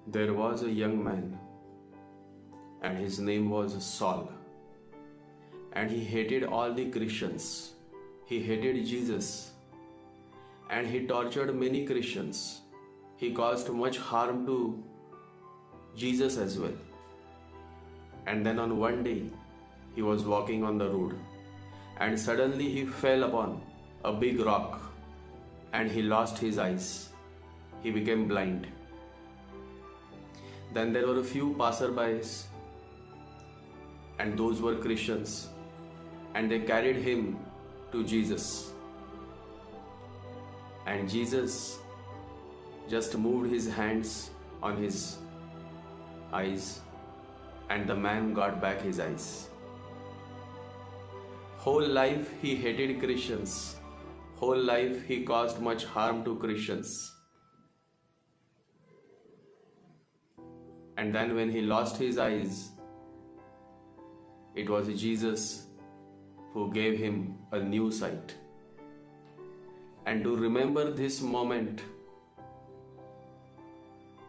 There was a young man, and his name was Saul, and he hated all the Christians. He hated Jesus, and he tortured many Christians. He caused much harm to Jesus as well. And then on one day, he was walking on the road, and suddenly he fell upon a big rock, and he lost his eyes. He became blind. Then there were a few passerbys, and those were Christians, and they carried him to Jesus. And Jesus just moved his hands on his eyes, and the man got back his eyes. Whole life he hated Christians. Whole life he caused much harm to Christians. And then when he lost his eyes, it was Jesus who gave him a new sight. And to remember this moment,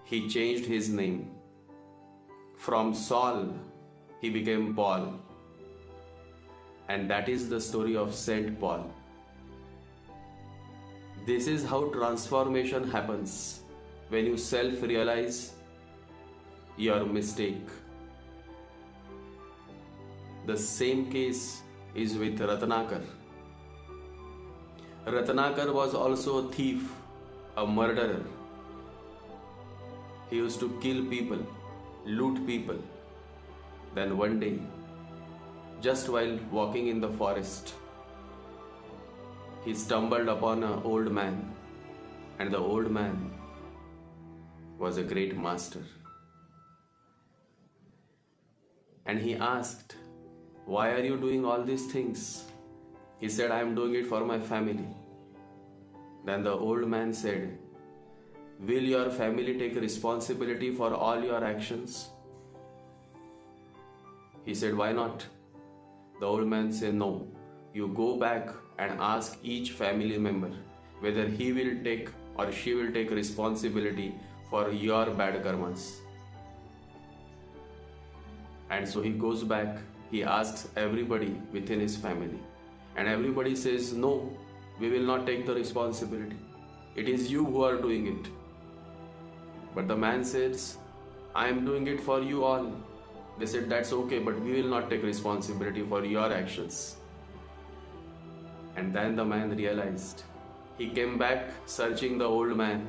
he changed his name. From Saul, he became Paul. And that is the story of Saint Paul. This is how transformation happens when you self-realize your mistake. The same case is with Ratnakar. Ratnakar was also a thief, a murderer. He used to kill people, loot people. Then one day, just while walking in the forest, he stumbled upon an old man, and the old man was a great master. And he asked, "Why are you doing all these things?" He said, "I am doing it for my family." Then the old man said, "Will your family take responsibility for all your actions?" He said, "Why not?" The old man said, "No, you go back and ask each family member whether he will take or she will take responsibility for your bad karmas." And so he goes back, he asks everybody within his family, and everybody says, "No, we will not take the responsibility. It is you who are doing it." But the man says, "I am doing it for you all." They said, "That's okay, but we will not take responsibility for your actions." And then the man realized. He came back searching the old man,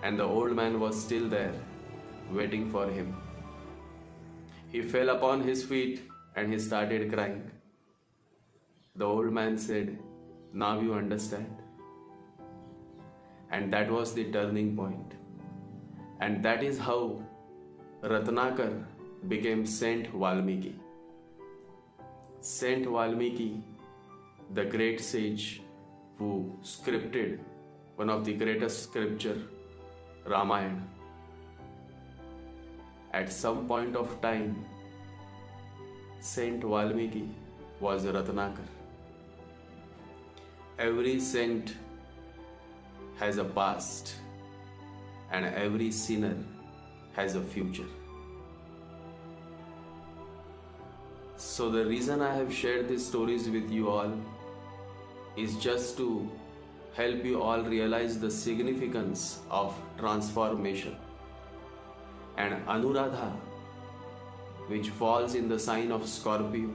and the old man was still there, waiting for him. He fell upon his feet and he started crying. The old man said, "Now you understand." And that was the turning point. And that is how Ratnakar became Saint Valmiki. Saint Valmiki, the great sage who scripted one of the greatest scripture, Ramayana. At some point of time, Saint Valmiki was Ratnakar. Every saint has a past, and every sinner has a future. So the reason I have shared these stories with you all is just to help you all realize the significance of transformation. And Anuradha, which falls in the sign of Scorpio,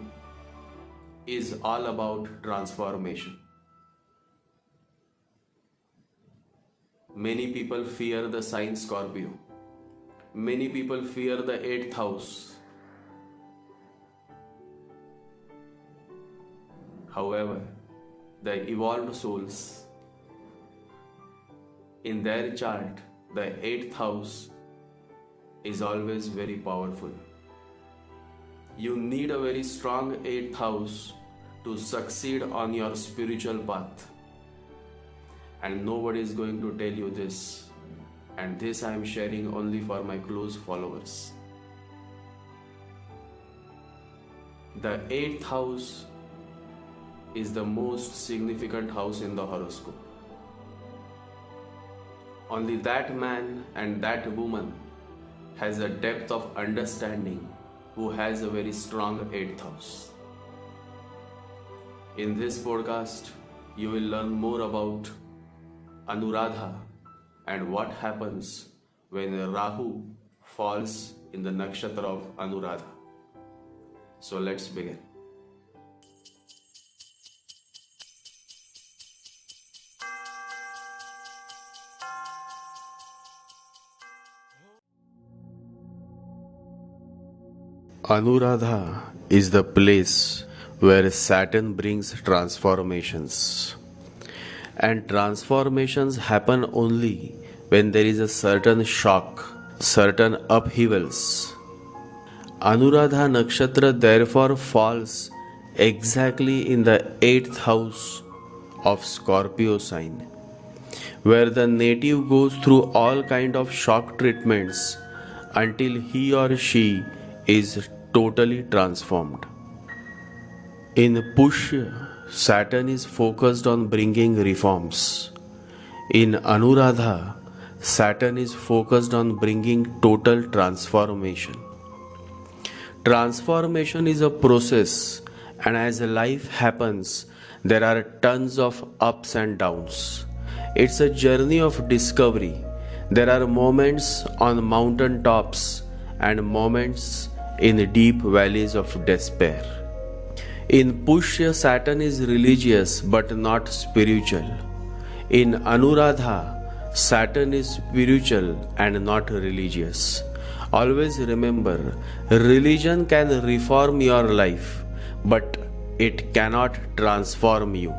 is all about transformation. Many people fear the sign Scorpio. Many people fear the 8th house. However, the evolved souls, in their chart, the 8th house is always very powerful. You need a very strong 8th house to succeed on your spiritual path. And nobody is going to tell you this. And this I am sharing only for my close followers. The 8th house is the most significant house in the horoscope. Only that man and that woman has a depth of understanding, who has a very strong 8th house. In this podcast, you will learn more about Anuradha and what happens when Rahu falls in the nakshatra of Anuradha. So let's begin. Anuradha is the place where Saturn brings transformations. And transformations happen only when there is a certain shock, certain upheavals. Anuradha Nakshatra therefore falls exactly in the 8th house of Scorpio sign, where the native goes through all kind of shock treatments until he or she is totally transformed. In Pushya, Saturn is focused on bringing reforms. In Anuradha, Saturn is focused on bringing total transformation. Transformation is a process, and as life happens, there are tons of ups and downs. It's a journey of discovery. There are moments on mountain tops and moments in deep valleys of despair. In Pushya, Saturn is religious but not spiritual. In Anuradha, Saturn is spiritual and not religious. Always remember, religion can reform your life, but it cannot transform you.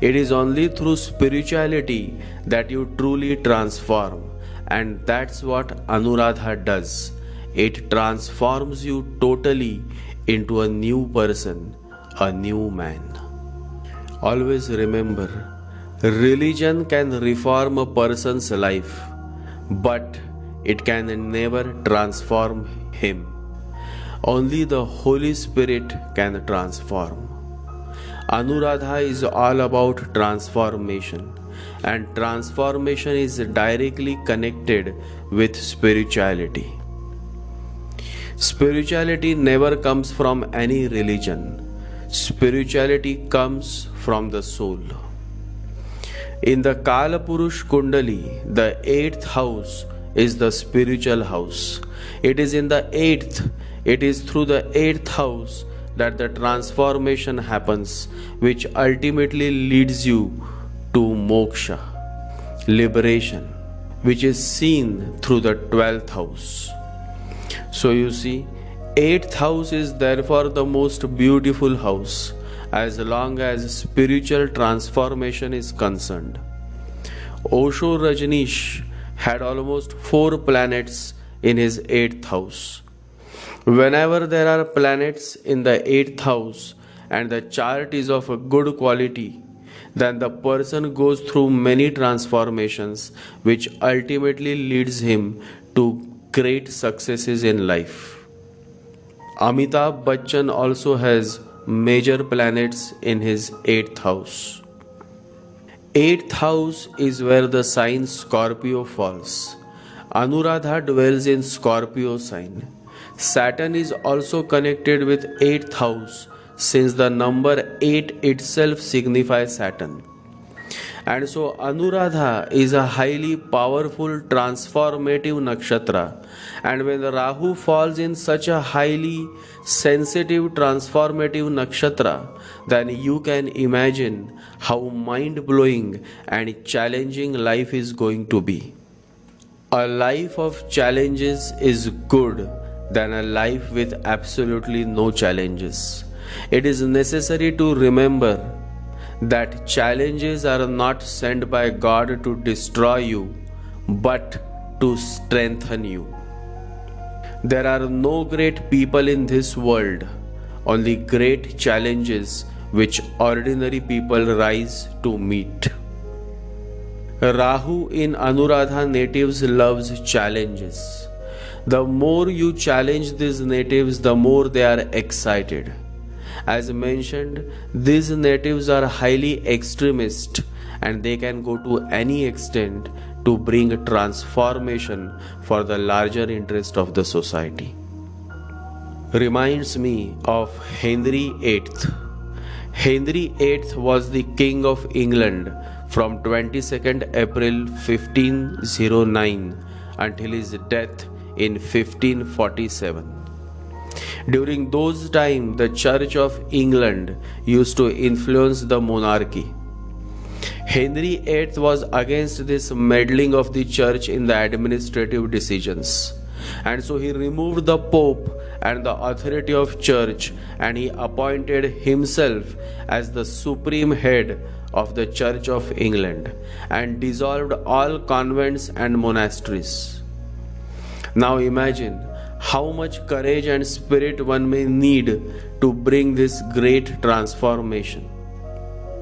It is only through spirituality that you truly transform, and that's what Anuradha does. It transforms you totally into a new person, a new man. Always remember, religion can reform a person's life, but it can never transform him. Only the Holy Spirit can transform. Anuradha is all about transformation, and transformation is directly connected with spirituality. Spirituality never comes from any religion. Spirituality comes from the soul. In the Kalapurush Kundali, the 8th house is the spiritual house. It is in the 8th, it is through the 8th house that the transformation happens, which ultimately leads you to moksha, liberation, which is seen through the 12th house. So you see, 8th house is therefore the most beautiful house as long as spiritual transformation is concerned. Osho Rajneesh had almost 4 planets in his 8th house. Whenever there are planets in the 8th house and the chart is of a good quality, then the person goes through many transformations, which ultimately leads him to great successes in life. Amitabh Bachchan also has major planets in his 8th house. 8th house is where the sign Scorpio falls. Anuradha dwells in Scorpio sign. Saturn is also connected with 8th house since the number 8 itself signifies Saturn. And so Anuradha is a highly powerful transformative nakshatra, and when the Rahu falls in such a highly sensitive transformative nakshatra, then you can imagine how mind-blowing and challenging life is going to be. A life of challenges is good than a life with absolutely no challenges. It is necessary to remember that challenges are not sent by God to destroy you, but to strengthen you. There are no great people in this world, only great challenges which ordinary people rise to meet. Rahu in Anuradha natives loves challenges. The more you challenge these natives, the more they are excited. As mentioned, these natives are highly extremist and they can go to any extent to bring transformation for the larger interest of the society. Reminds me of Henry VIII. Henry VIII was the King of England from 22nd April 1509 until his death in 1547. During those times, the Church of England used to influence the monarchy. Henry VIII was against this meddling of the church in the administrative decisions, and so he removed the Pope and the authority of church, and he appointed himself as the supreme head of the Church of England and dissolved all convents and monasteries. Now imagine how much courage and spirit one may need to bring this great transformation,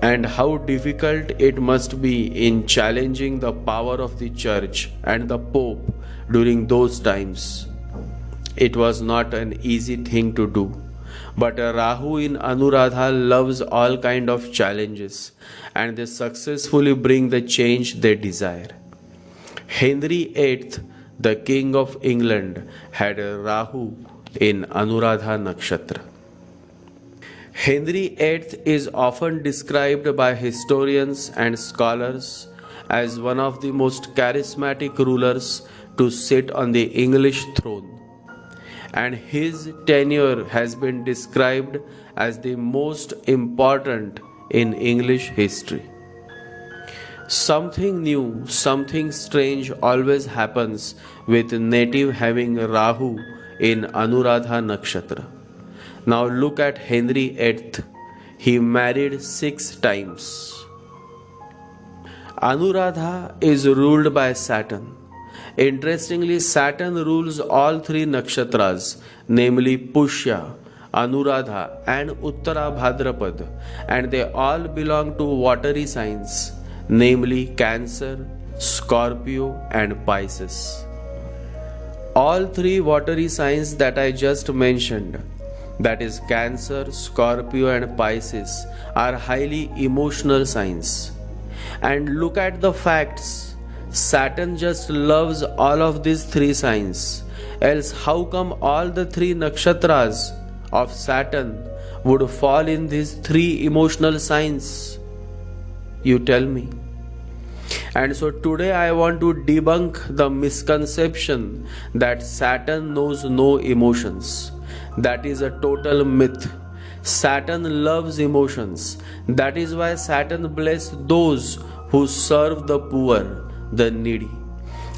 and how difficult it must be in challenging the power of the church and the Pope during those times. It was not an easy thing to do, but Rahu in Anuradha loves all kind of challenges, and they successfully bring the change they desire. Henry VIII, the King of England, had Rahu in Anuradha Nakshatra. Henry VIII is often described by historians and scholars as one of the most charismatic rulers to sit on the English throne, and his tenure has been described as the most important in English history. Something new, something strange always happens with native having Rahu in Anuradha Nakshatra. Now look at Henry VIII. He married 6 times. Anuradha is ruled by Saturn. Interestingly, Saturn rules all 3 nakshatras, namely Pushya, Anuradha and Uttara Bhadrapad, and they all belong to watery signs, namely Cancer, Scorpio and Pisces. All 3 watery signs that I just mentioned, that is Cancer, Scorpio and Pisces, are highly emotional signs. And look at the facts. Saturn just loves all of these 3 signs. Else how come all the 3 nakshatras of Saturn would fall in these 3 emotional signs? You tell me. And so today I want to debunk the misconception that Saturn knows no emotions. That is a total myth. Saturn loves emotions. That is why Saturn blesses those who serve the poor, the needy.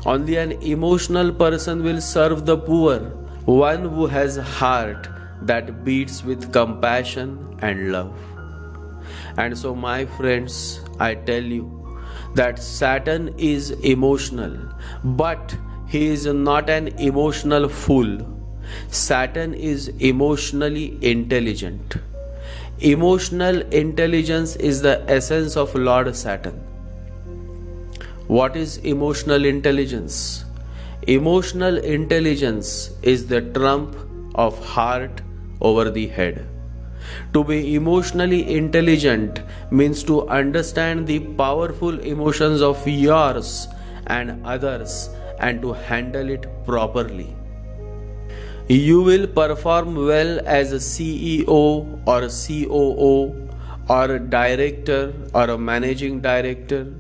Only an emotional person will serve the poor, one who has a heart that beats with compassion and love. And so, my friends, I tell you that Saturn is emotional, but he is not an emotional fool. Saturn is emotionally intelligent. Emotional intelligence is the essence of Lord Saturn. What is emotional intelligence? Emotional intelligence is the trump of heart over the head. To be emotionally intelligent means to understand the powerful emotions of yours and others and to handle it properly. You will perform well as a CEO or a COO or a director or a managing director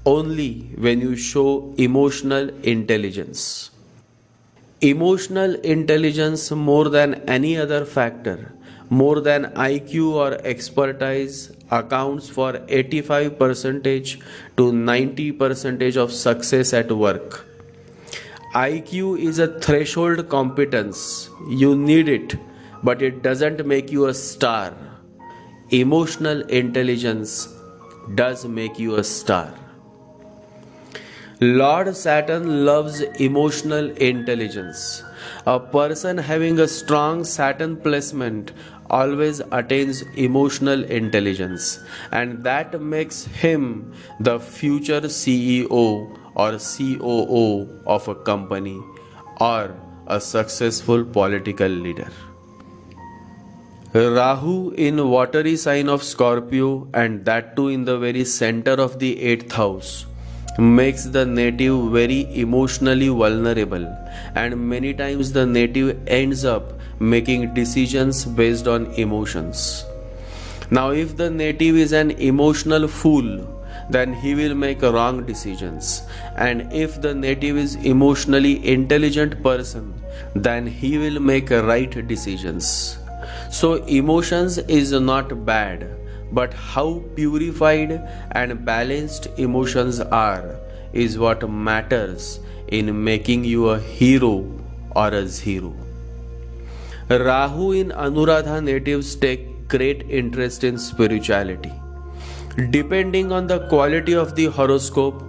only when you show emotional intelligence. Emotional intelligence, more than any other factor, more than IQ or expertise, accounts for 85% to 90% of success at work. IQ is a threshold competence. You need it, but it doesn't make you a star. Emotional intelligence does make you a star. Lord Saturn loves emotional intelligence. A person having a strong Saturn placement always attains emotional intelligence, and that makes him the future CEO or COO of a company or a successful political leader. Rahu in watery sign of Scorpio, and that too in the very center of the 8th house, makes the native very emotionally vulnerable, and many times the native ends up making decisions based on emotions. Now, if the native is an emotional fool, then he will make wrong decisions. And if the native is emotionally intelligent person, then he will make right decisions. So emotions is not bad, but how purified and balanced emotions are is what matters in making you a hero or a zero. Rahu in Anuradha natives take great interest in spirituality. Depending on the quality of the horoscope,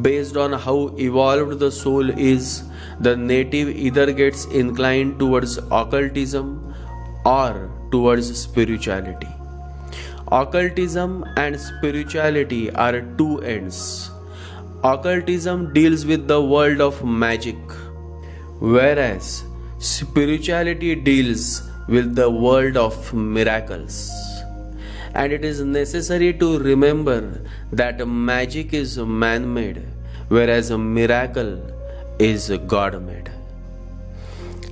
based on how evolved the soul is, the native either gets inclined towards occultism or towards spirituality. Occultism and spirituality are two ends. Occultism deals with the world of magic, whereas spirituality deals with the world of miracles. And it is necessary to remember that magic is man made, whereas a miracle is God made.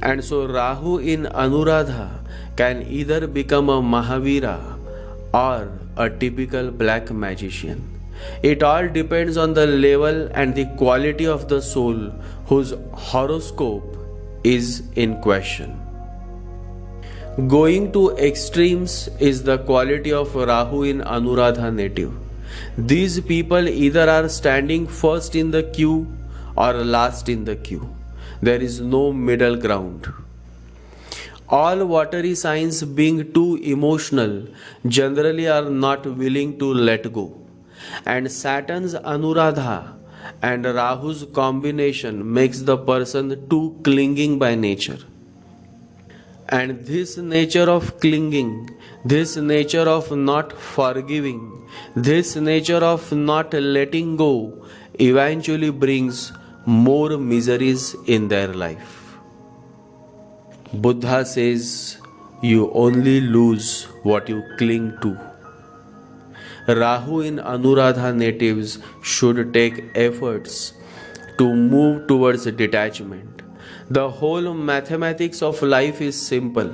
And so Rahu in Anuradha can either become a Mahavira or a typical black magician. It all depends on the level and the quality of the soul whose horoscope is in question. Going to extremes is the quality of Rahu in Anuradha native. These people either are standing first in the queue or last in the queue. There is no middle ground. All watery signs, being too emotional, generally are not willing to let go. And Saturn's Anuradha and Rahu's combination makes the person too clinging by nature. And this nature of clinging, this nature of not forgiving, this nature of not letting go eventually brings more miseries in their life. Buddha says, you only lose what you cling to. Rahu in Anuradha natives should take efforts to move towards detachment. The whole mathematics of life is simple.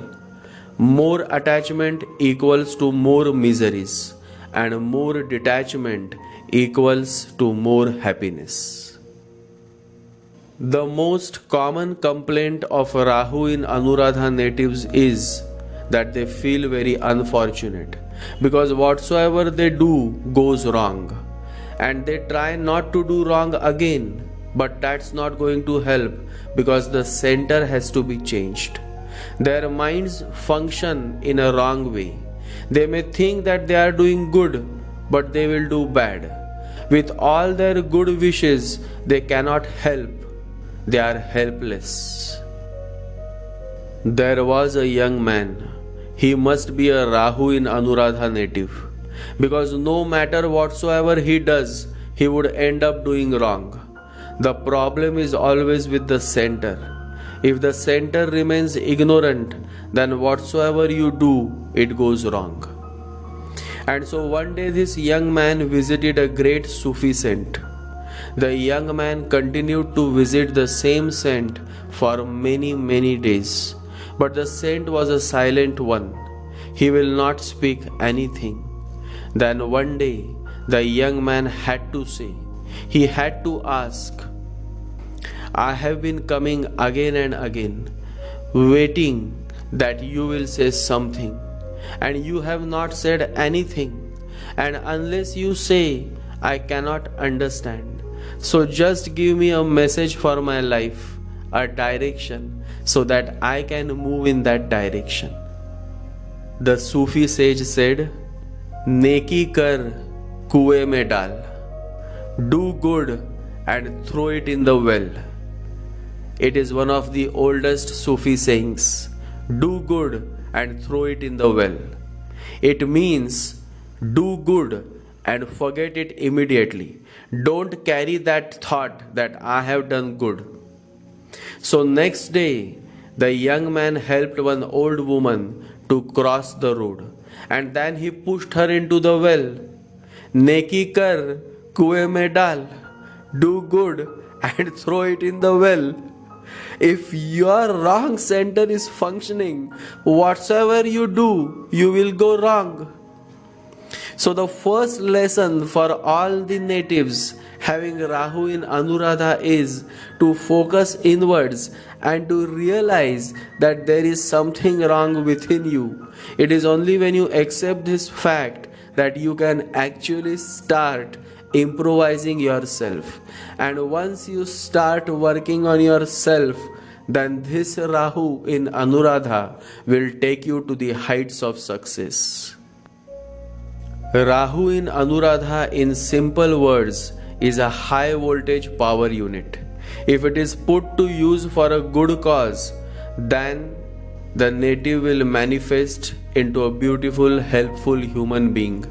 More attachment equals to more miseries, and more detachment equals to more happiness. The most common complaint of Rahu in Anuradha natives is that they feel very unfortunate because whatsoever they do goes wrong, and they try not to do wrong again, but that's not going to help because the center has to be changed. Their minds function in a wrong way. They may think that they are doing good, but they will do bad. With all their good wishes, they cannot help. They are helpless. There was a young man. He must be a Rahu in Anuradha native, because no matter whatsoever he does, he would end up doing wrong. The problem is always with the center. If the center remains ignorant, then whatsoever you do, it goes wrong. And so one day this young man visited a great Sufi saint. The young man continued to visit the same saint for many days. But the saint was a silent one. He will not speak anything. Then one day the young man had to say, he had to ask, I have been coming again and again, waiting that you will say something, and you have not said anything, and unless you say, I cannot understand. So just give me a message for my life, a direction, so that I can move in that direction. The Sufi sage said, Neki kar kuएं में डाल. Do good and throw it in the well. It is one of the oldest Sufi sayings. Do good and throw it in the well. It means do good and forget it immediately. Don't carry that thought that I have done good. So next day, the young man helped one old woman to cross the road, and then he pushed her into the well. Neki kar kuएं में डाल. do good and throw it in the well. If your wrong center is functioning, whatsoever you do, you will go wrong. So, the first lesson for all the natives having Rahu in Anuradha is to focus inwards and to realize that there is something wrong within you. It is only when you accept this fact that you can actually start improvising yourself. And once you start working on yourself, then this Rahu in Anuradha will take you to the heights of success. Rahu in Anuradha, in simple words, is a high voltage power unit. If it is put to use for a good cause, then the native will manifest into a beautiful, helpful human being.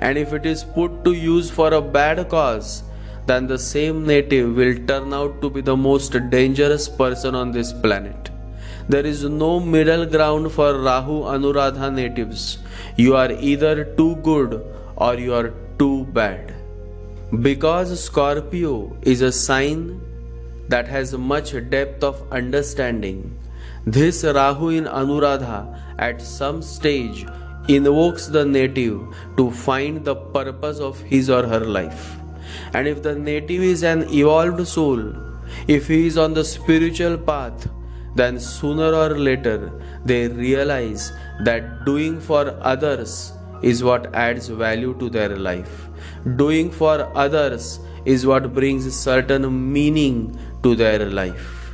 And if it is put to use for a bad cause, then the same native will turn out to be the most dangerous person on this planet. There is no middle ground for Rahu Anuradha natives. You are either too good or you are too bad. Because Scorpio is a sign that has much depth of understanding, this Rahu in Anuradha at some stage invokes the native to find the purpose of his or her life. And if the native is an evolved soul, if he is on the spiritual path, then sooner or later they realize that doing for others is what adds value to their life. Doing for others is what brings certain meaning to their life.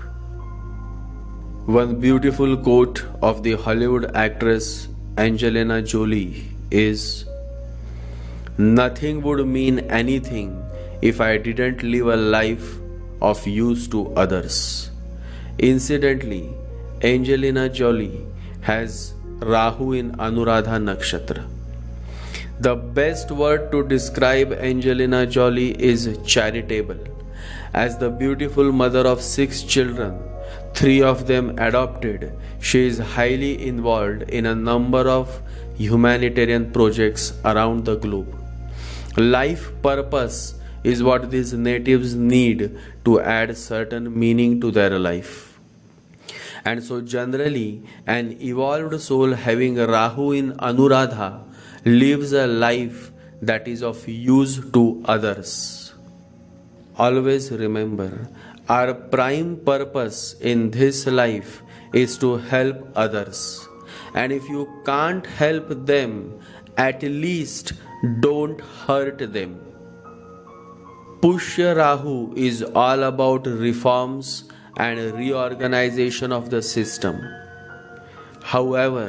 One beautiful quote of the Hollywood actress Angelina Jolie is, "Nothing would mean anything if I didn't live a life of use to others." Incidentally, Angelina Jolie has Rahu in Anuradha Nakshatra. The best word to describe Angelina Jolie is charitable. As the beautiful mother of 6 children, 3 of them adopted, she is highly involved in a number of humanitarian projects around the globe. Life purpose is what these natives need to add certain meaning to their life. And so generally, an evolved soul having Rahu in Anuradha lives a life that is of use to others. Always remember, our prime purpose in this life is to help others. And if you can't help them, at least don't hurt them. Pushya Rahu is all about reforms and reorganization of the system. However,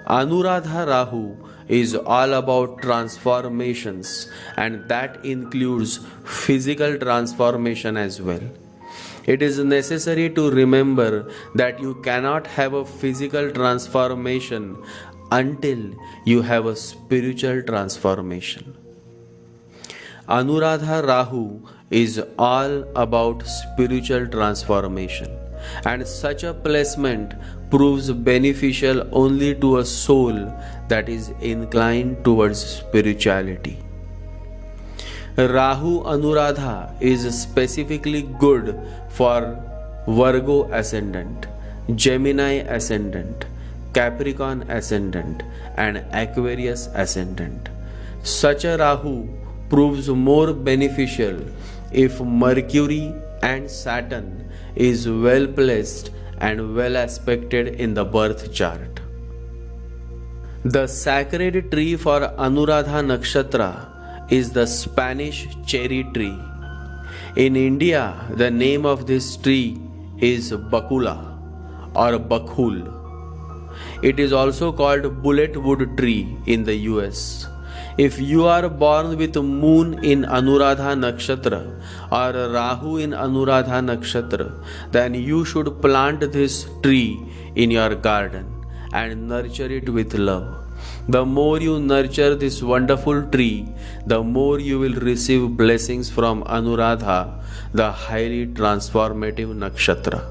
Anuradha Rahu is all about transformations, and that includes physical transformation as well. It is necessary to remember that you cannot have a physical transformation until you have a spiritual transformation. Anuradha Rahu is all about spiritual transformation, and such a placement proves beneficial only to a soul that is inclined towards spirituality. Rahu Anuradha is specifically good for Virgo ascendant, Gemini ascendant, Capricorn ascendant, and Aquarius ascendant. Such a Rahu proves more beneficial if Mercury and Saturn is well placed and well aspected in the birth chart. The sacred tree for Anuradha Nakshatra is the Spanish cherry tree. In India, the name of this tree is Bakula or Bakhul. It is also called bullet wood tree in the US. If you are born with moon in Anuradha Nakshatra or Rahu in Anuradha Nakshatra, then you should plant this tree in your garden and nurture it with love. The more you nurture this wonderful tree, the more you will receive blessings from Anuradha, the highly transformative nakshatra.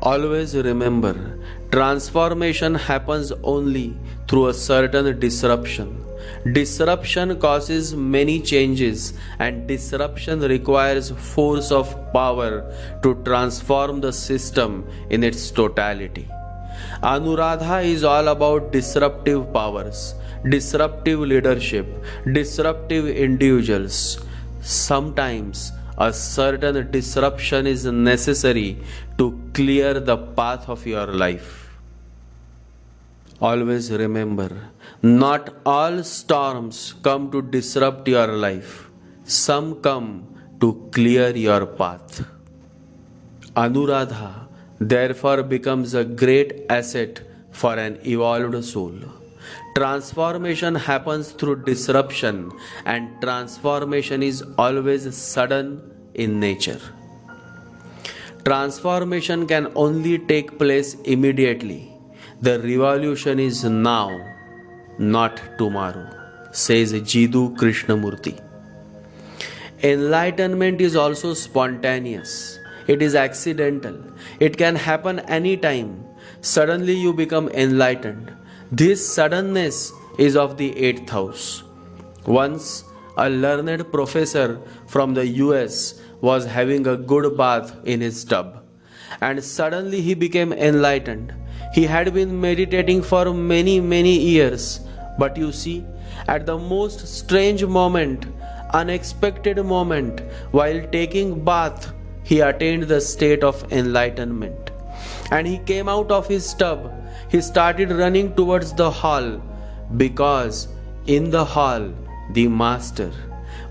Always remember, transformation happens only through a certain disruption. Disruption causes many changes, and disruption requires force of power to transform the system in its totality. Anuradha is all about disruptive powers, disruptive leadership, disruptive individuals. Sometimes a certain disruption is necessary to clear the path of your life. Always remember, not all storms come to disrupt your life. Some come to clear your path. Anuradha therefore becomes a great asset for an evolved soul. Transformation happens through disruption, and transformation is always sudden in nature. Transformation can only take place immediately. The revolution is now, not tomorrow, says Jiddu Krishnamurti. Enlightenment is also spontaneous. It is accidental. It can happen anytime. Suddenly you become enlightened. This suddenness is of the 8th house. Once, a learned professor from the US was having a good bath in his tub, and suddenly he became enlightened. He had been meditating for many years, but you see, at the most strange moment, unexpected moment, while taking bath, he attained the state of enlightenment. And he came out of his tub. He started running towards the hall, because in the hall, the master,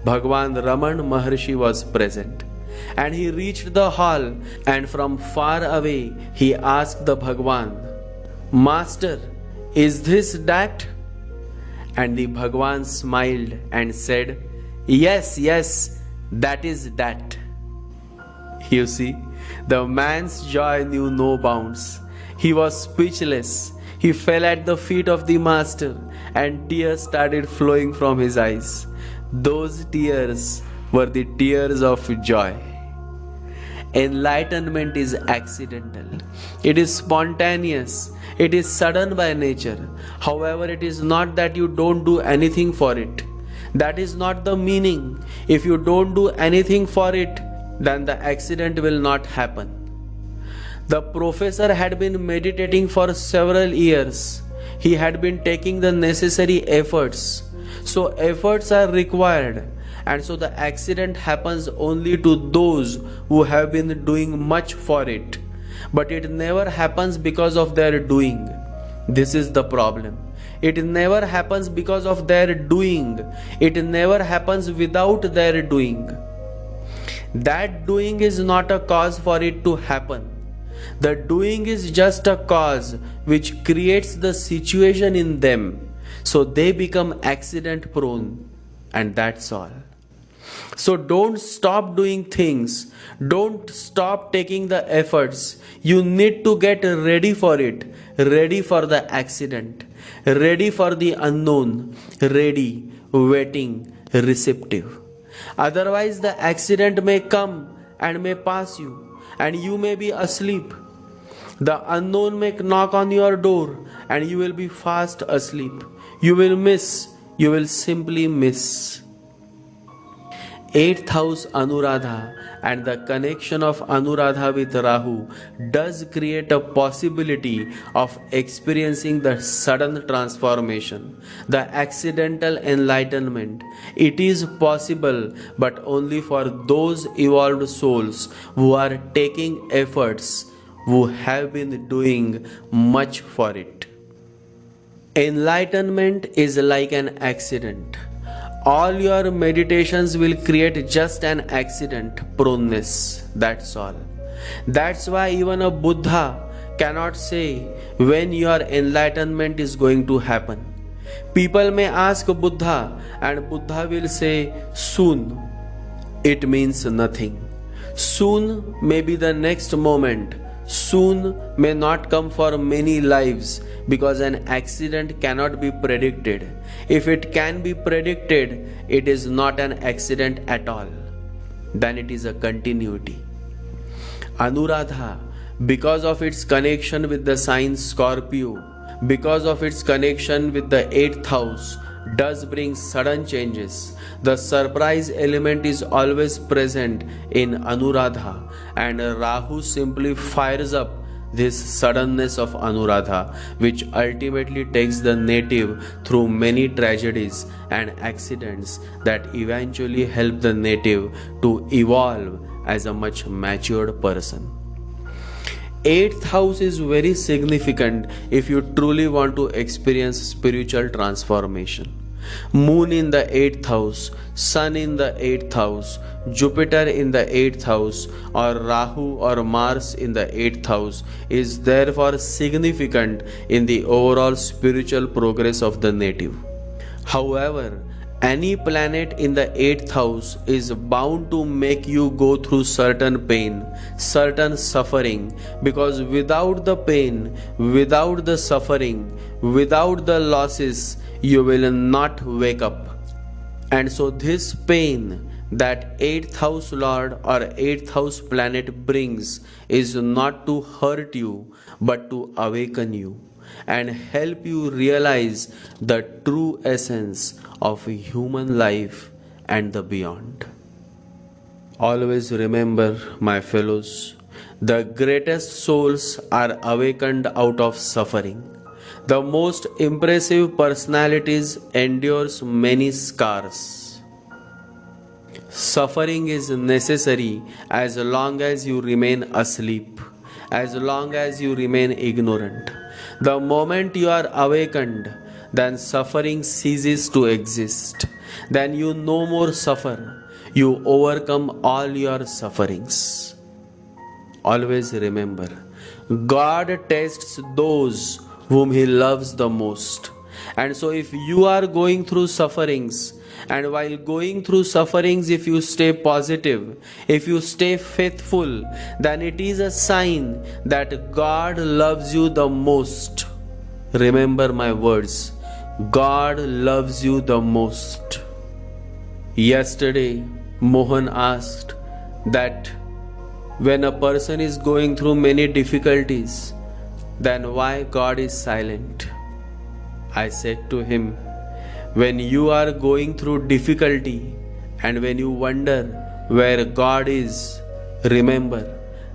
Bhagwan Raman Maharshi, was present. And he reached the hall, and from far away he asked the Bhagwan, "Master, is this that?" And the Bhagwan smiled and said, Yes, that is that." You see, the man's joy knew no bounds. He was speechless. He fell at the feet of the master, and tears started flowing from his eyes. Those tears were the tears of joy. Enlightenment is accidental. It is spontaneous. It is sudden by nature. However, it is not that you don't do anything for it. That is not the meaning. If you don't do anything for it, then the accident will not happen. The professor had been meditating for several years. He had been taking the necessary efforts. So efforts are required, and so the accident happens only to those who have been doing much for it. But it never happens because of their doing. This is the problem. It never happens because of their doing. It never happens without their doing. That doing is not a cause for it to happen. The doing is just a cause which creates the situation in them, so they become accident prone, and that's all. So don't stop doing things. Don't stop taking the efforts. You need to get ready for it. Ready for the accident. Ready for the unknown. Ready, waiting, receptive. Otherwise the accident may come and may pass you, and you may be asleep. The unknown may knock on your door, and you will be fast asleep. You will miss. You will simply miss. 8th house Anuradha and the connection of Anuradha with Rahu does create a possibility of experiencing the sudden transformation, the accidental enlightenment. It is possible, but only for those evolved souls who are taking efforts, who have been doing much for it. Enlightenment is like an accident. All your meditations will create just an accident proneness. That's all. That's why even a Buddha cannot say when your enlightenment is going to happen. People may ask Buddha, and Buddha will say soon. It means nothing. Soon may be the next moment. Soon may not come for many lives, because an accident cannot be predicted. If it can be predicted, it is not an accident at all. Then it is a continuity. Anuradha, because of its connection with the sign Scorpio, because of its connection with the 8th house, does bring sudden changes. The surprise element is always present in Anuradha, and Rahu simply fires up this suddenness of Anuradha, which ultimately takes the native through many tragedies and accidents that eventually help the native to evolve as a much matured person. Eighth house is very significant if you truly want to experience spiritual transformation. Moon in the eighth house, Sun in the eighth house, Jupiter in the eighth house, or Rahu or Mars in the eighth house is therefore significant in the overall spiritual progress of the native. However, any planet in the eighth house is bound to make you go through certain pain, certain suffering, because without the pain, without the suffering, without the losses, you will not wake up. And so, this pain that eighth house lord or eighth house planet brings is not to hurt you but to awaken you and help you realize the true essence of human life and the beyond. Always remember, my fellows, the greatest souls are awakened out of suffering. The most impressive personalities endures many scars. Suffering is necessary as long as you remain asleep, as long as you remain ignorant. The moment you are awakened, then suffering ceases to exist. Then you no more suffer. You overcome all your sufferings. Always remember, God tests those whom He loves the most. And so, if you are going through sufferings, and while going through sufferings, if you stay positive, if you stay faithful, then it is a sign that God loves you the most. Remember my words, God loves you the most. Yesterday, Mohan asked that when a person is going through many difficulties, then why God is silent? I said to him, when you are going through difficulty and when you wonder where God is, remember,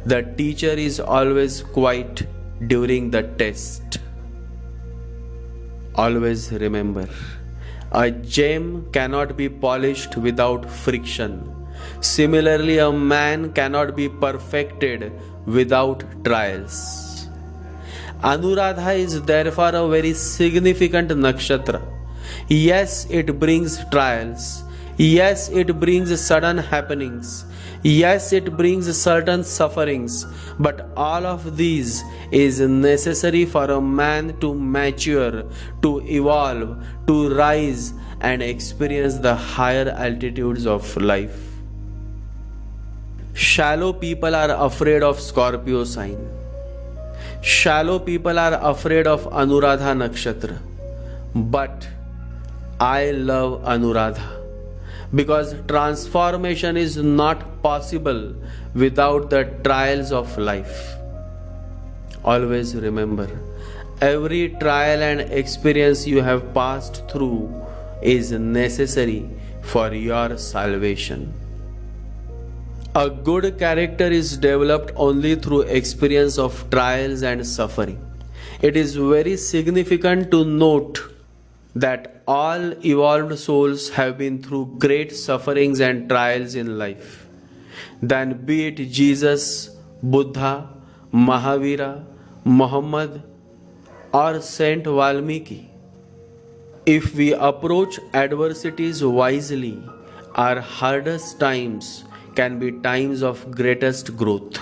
the teacher is always quiet during the test. Always remember, a gem cannot be polished without friction. Similarly, a man cannot be perfected without trials. Anuradha is therefore a very significant nakshatra. Yes, it brings trials. Yes, it brings sudden happenings. Yes, it brings certain sufferings. But all of these is necessary for a man to mature, to evolve, to rise and experience the higher altitudes of life. Shallow people are afraid of Scorpio sign. Shallow people are afraid of Anuradha nakshatra. But I love Anuradha because transformation is not possible without the trials of life. Always remember, every trial and experience you have passed through is necessary for your salvation. A good character is developed only through experience of trials and suffering. It is very significant to note that all evolved souls have been through great sufferings and trials in life. Then be it Jesus, Buddha, Mahavira, Muhammad, or Saint Valmiki. If we approach adversities wisely, our hardest times can be times of greatest growth,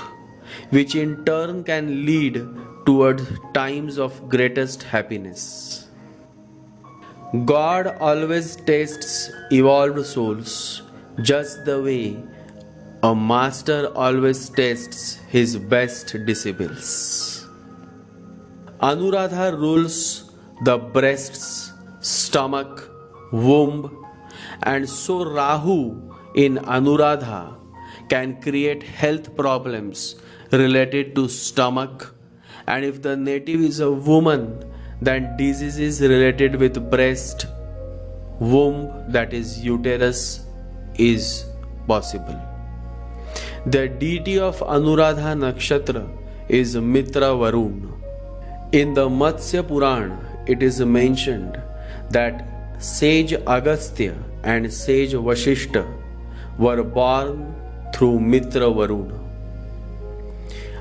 which in turn can lead towards times of greatest happiness. God always tests evolved souls, just the way a master always tests his best disciples. Anuradha rules the breasts, stomach, womb, and so Rahu in Anuradha can create health problems related to stomach, and if the native is a woman, then diseases related with breast, womb, that is uterus, is possible. The deity of Anuradha Nakshatra is Mitra Varun. In the Matsya Puran, it is mentioned that sage Agastya and sage Vashishta were born through Mitra Varun.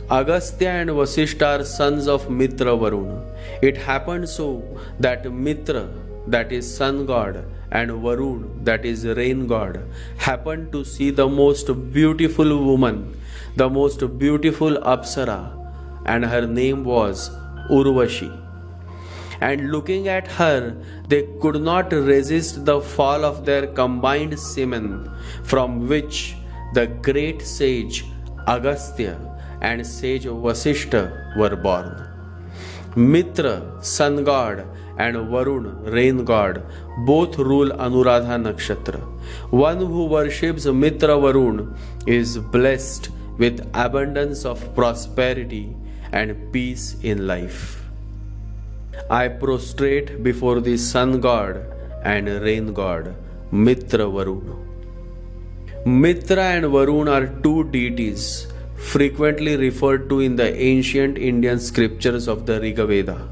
Agastya and Vasishta are sons of Mitra Varun. It happened so that Mitra, that is sun god, and Varun, that is rain god, happened to see the most beautiful woman, the most beautiful Apsara, and her name was Urvashi. And looking at her, they could not resist the fall of their combined semen, from which the great sage Agastya and sage Vasishta were born. Mitra, sun god, and Varun, rain god, both rule Anuradha Nakshatra. One who worships Mitra Varun is blessed with abundance of prosperity and peace in life. I prostrate before the sun god and rain god, Mitra Varun. Mitra and Varun are two deities frequently referred to in the ancient Indian scriptures of the Rigveda.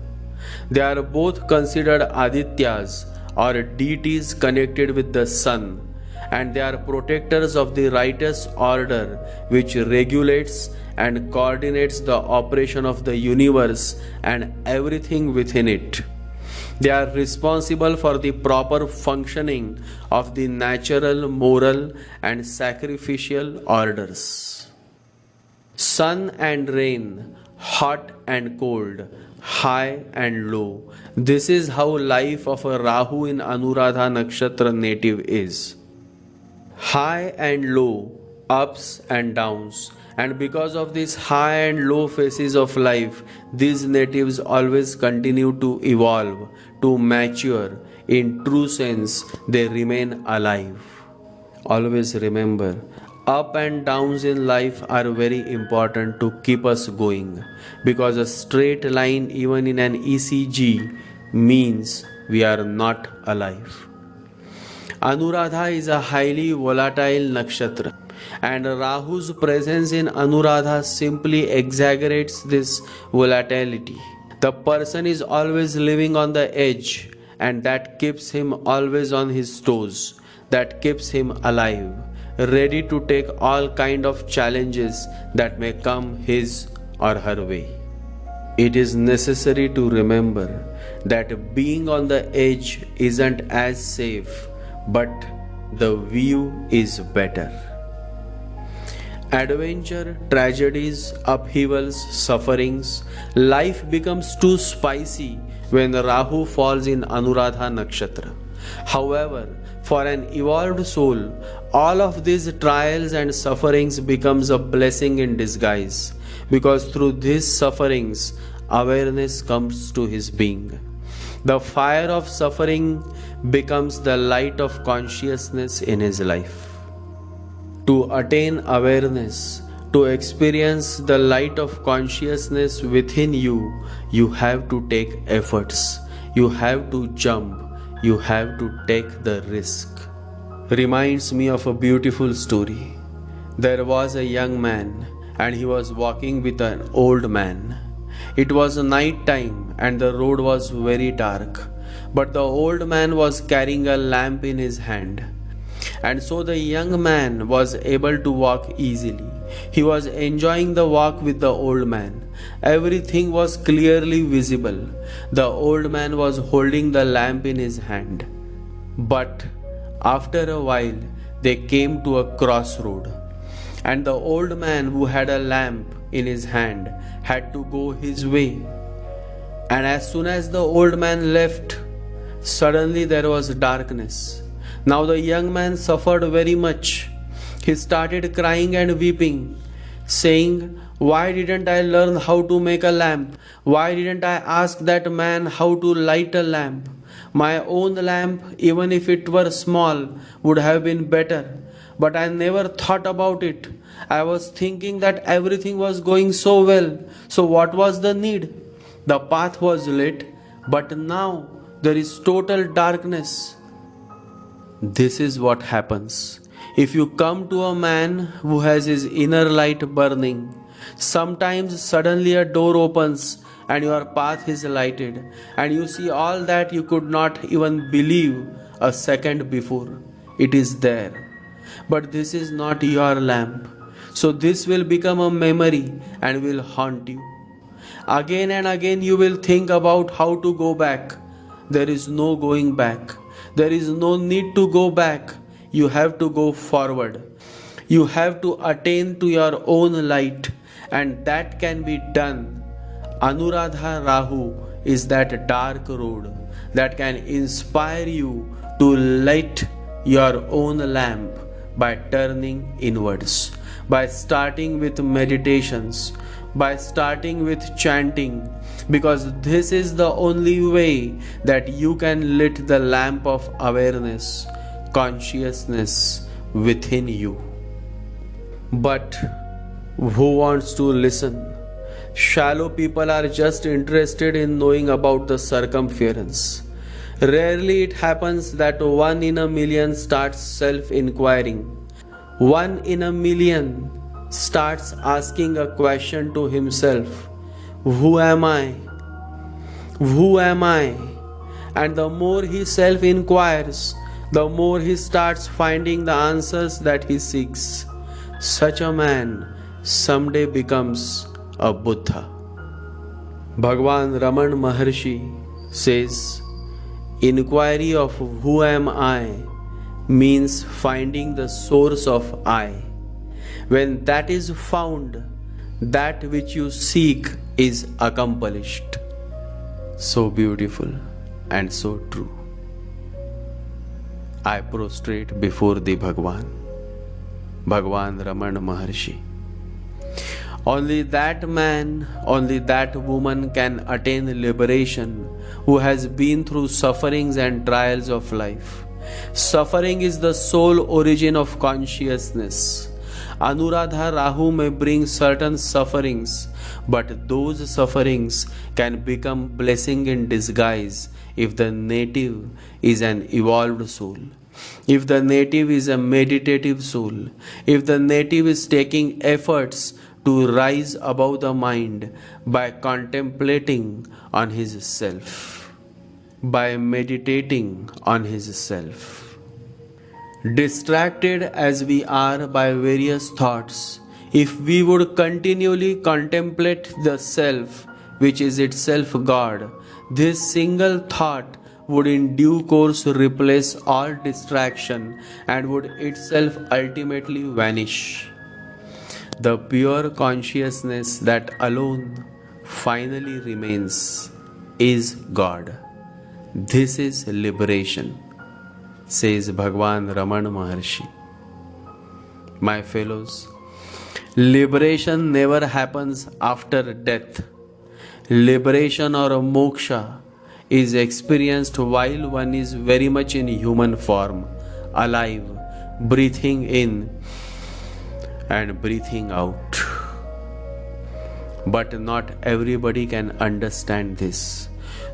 They are both considered Adityas or deities connected with the sun, and they are protectors of the righteous order which regulates and coordinates the operation of the universe and everything within it. They are responsible for the proper functioning of the natural, moral, and sacrificial orders. Sun and rain, hot and cold, high and low. This is how life of a Rahu in Anuradha Nakshatra native is. High and low, ups and downs. And because of these high and low phases of life, these natives always continue to evolve, to mature. In true sense, they remain alive. Always remember, up and downs in life are very important to keep us going, because a straight line even in an ECG means we are not alive. Anuradha is a highly volatile nakshatra, and Rahu's presence in Anuradha simply exaggerates this volatility. The person is always living on the edge, and that keeps him always on his toes, that keeps him alive, ready to take all kind of challenges that may come his or her way. It is necessary to remember that being on the edge isn't as safe, but the view is better. Adventure, tragedies, upheavals, sufferings, life becomes too spicy when Rahu falls in Anuradha Nakshatra. However, for an evolved soul, all of these trials and sufferings becomes a blessing in disguise, because through these sufferings, awareness comes to his being. The fire of suffering becomes the light of consciousness in his life. To attain awareness, to experience the light of consciousness within you, you have to take efforts. You have to jump. You have to take the risk. Reminds me of a beautiful story. There was a young man, and he was walking with an old man. It was night time and the road was very dark, but the old man was carrying a lamp in his hand. And so the young man was able to walk easily. He was enjoying the walk with the old man. Everything was clearly visible. The old man was holding the lamp in his hand. But after a while, they came to a crossroad. And the old man who had a lamp in his hand had to go his way. And as soon as the old man left, suddenly there was darkness. Now the young man suffered very much. He started crying and weeping, saying, "Why didn't I learn how to make a lamp? Why didn't I ask that man how to light a lamp? My own lamp, even if it were small, would have been better. But I never thought about it. I was thinking that everything was going so well. So what was the need? The path was lit, but now there is total darkness." This is what happens. If you come to a man who has his inner light burning, sometimes suddenly a door opens and your path is lighted, and you see all that you could not even believe a second before. It is there. But this is not your lamp. So this will become a memory and will haunt you. Again and again you will think about how to go back. There is no going back. There is no need to go back. You have to go forward. You have to attain to your own light, and that can be done. Anuradha Rahu is that dark road that can inspire you to light your own lamp by turning inwards, by starting with meditations, by starting with chanting, because this is the only way that you can lit the lamp of awareness, consciousness within you. But who wants to listen? Shallow people are just interested in knowing about the circumference. Rarely it happens that 1 in a million starts self-inquiring. 1 in a million starts asking a question to himself. Who am I? Who am I? And the more he self-inquires, the more he starts finding the answers that he seeks. Such a man someday becomes a Buddha. Bhagwan Raman Maharshi says, inquiry of who am I means finding the source of I. When that is found, that which you seek is accomplished. So beautiful and so true. I prostrate before the Bhagwan Raman Maharshi. Only that man, only that woman can attain liberation who has been through sufferings and trials of life. Suffering is the sole origin of consciousness. Anuradha Rahu may bring certain sufferings, but those sufferings can become blessing in disguise if the native is an evolved soul. If the native is a meditative soul, if the native is taking efforts to rise above the mind by contemplating on his self, by meditating on his self. Distracted as we are by various thoughts, if we would continually contemplate the self, which is itself God, this single thought would in due course replace all distraction and would itself ultimately vanish. The pure consciousness that alone finally remains is God. This is liberation, says Bhagwan Raman Maharshi. My fellows, liberation never happens after death. Liberation or a moksha is experienced while one is very much in human form, alive, breathing in and breathing out. But not everybody can understand this.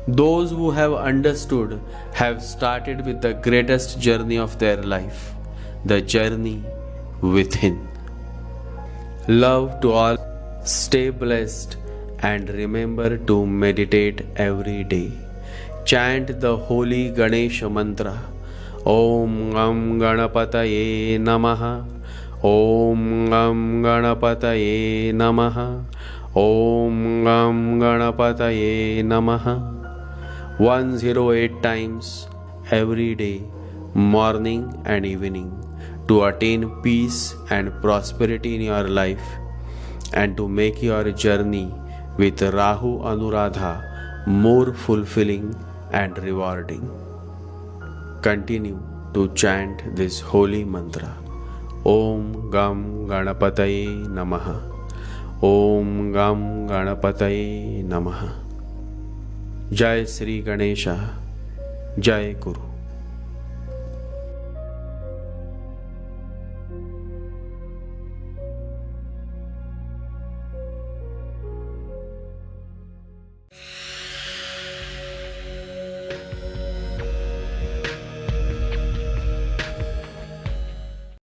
Those who have understood have started with the greatest journey of their life, the journey within. Love to all, stay blessed, and remember to meditate every day. Chant the holy Ganesha mantra. Om Gam Ganapataye Namaha. Om Gam Ganapataye Namaha. Om Gam Ganapataye Namaha. 108 times every day, morning and evening, to attain peace and prosperity in your life and to make your journey with Rahu Anuradha more fulfilling and rewarding. Continue to chant this holy mantra. Om Gam Ganapataye Namaha. Om Gam Ganapataye Namaha. Jai Sri Ganesha. Jai Guru.